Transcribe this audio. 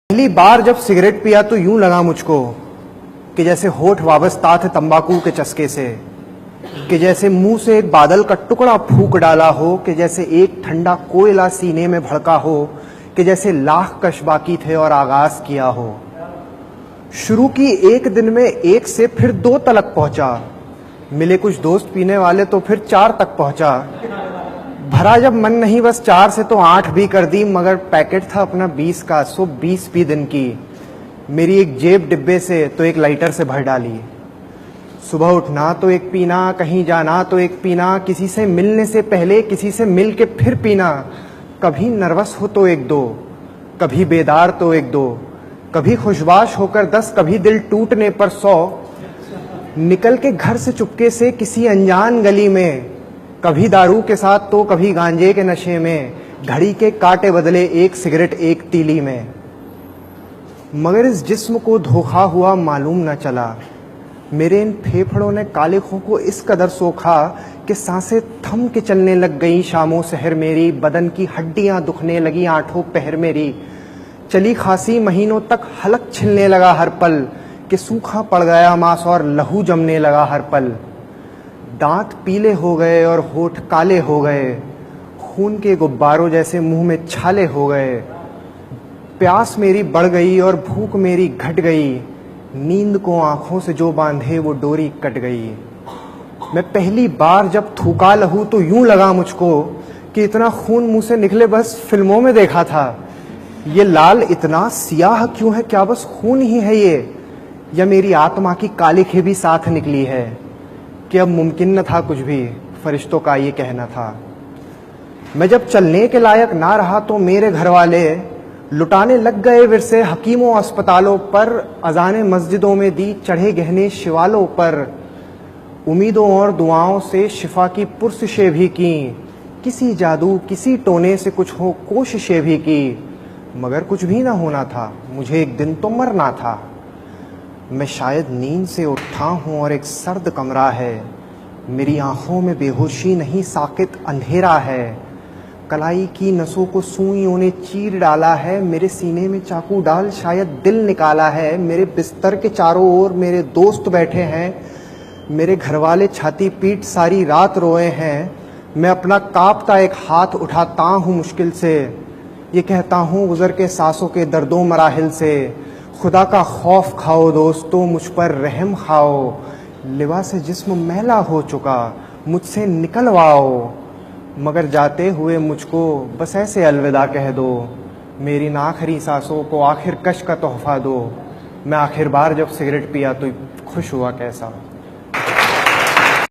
पहली बार जब सिगरेट पिया तो यूं लगा मुझको कि जैसे होठ वाबस्ता थे तंबाकू के चस्के से, कि जैसे मुंह से एक बादल का टुकड़ा फूंक डाला हो, कि जैसे एक ठंडा कोयला सीने में भड़का हो, कि जैसे लाख कश बाकी थे और आगाज किया हो। शुरू की एक दिन में एक से फिर 2 तलक पहुंचा, मिले कुछ दोस्त पीने वाले तो फिर 4 तक पहुंचा। भरा जब मन नहीं बस 4 से तो 8 भी कर दी, मगर पैकेट था अपना 20 का, सो 20 पी दिन की। मेरी एक जेब डिब्बे से तो एक लाइटर से भर डाली। सुबह उठना तो एक पीना, कहीं जाना तो एक पीना, किसी से मिलने से पहले किसी से मिल के फिर पीना। कभी नर्वस हो तो 1-2, कभी बेदार तो 1-2, कभी खुशबाश होकर 10, कभी दिल टूटने पर 100। निकल के घर से चुपके से किसी अनजान गली में, कभी दारू के साथ तो कभी गांजे के नशे में, घड़ी के कांटे बदले एक सिगरेट एक तीली में। मगर इस जिस्म को धोखा हुआ मालूम न चला, मेरे इन फेफड़ों ने कालिखों को इस कदर सोखा कि सांसें थम के चलने लग गई शामों सहर मेरी, बदन की हड्डियां दुखने लगी आठों पहर मेरी। चली खासी महीनों तक हलक छिलने लगा हर पल, कि सूखा पड़ गया मांस और लहू जमने लगा हर पल। दांत पीले हो गए और होठ काले हो गए, खून के गुब्बारों जैसे मुंह में छाले हो गए। प्यास मेरी बढ़ गई और भूख मेरी घट गई, नींद को आंखों से जो बांधे वो डोरी कट गई। मैं पहली बार जब थूका लहू तो यूं लगा मुझको कि इतना खून मुंह से निकले बस फिल्मों में देखा था। ये लाल इतना सियाह क्यों है, क्या बस खून ही है ये, या मेरी आत्मा की कालिखें भी साथ निकली है, कि अब मुमकिन न था कुछ भी, फरिश्तों का ये कहना था। मैं जब चलने के लायक ना रहा तो मेरे घर वाले लुटाने लग गए विरसे हकीमों अस्पतालों पर, अजाने मस्जिदों में दी चढ़े गहने शिवालों पर। उम्मीदों और दुआओं से शिफा की पुरसिशें भी की, किसी जादू किसी टोने से कुछ हो कोशिशें भी की, मगर कुछ भी ना होना था, मुझे एक दिन तो मरना था। मैं शायद नींद से उठा हूँ और एक सर्द कमरा है, मेरी आंखों में बेहोशी नहीं साकित अंधेरा है। कलाई की नसों को सुइयों ने चीर डाला है, मेरे सीने में चाकू डाल शायद दिल निकाला है। मेरे बिस्तर के चारों ओर मेरे दोस्त बैठे हैं, मेरे घरवाले छाती पीट सारी रात रोए हैं। मैं अपना कांपता एक हाथ उठाता हूँ मुश्किल से, ये कहता हूँ गुजर के सांसों के दर्दों मराहिल से, खुदा का खौफ खाओ दोस्तों, मुझ पर रहम खाओ। लिबास जिस्म मैला हो चुका, मुझसे निकलवाओ। मगर जाते हुए मुझको बस ऐसे अलविदा कह दो, मेरी इन आखिरी सांसों को आखिर कश का तोहफा दो। मैं आखिर बार जब सिगरेट पिया तो खुश हुआ कैसा।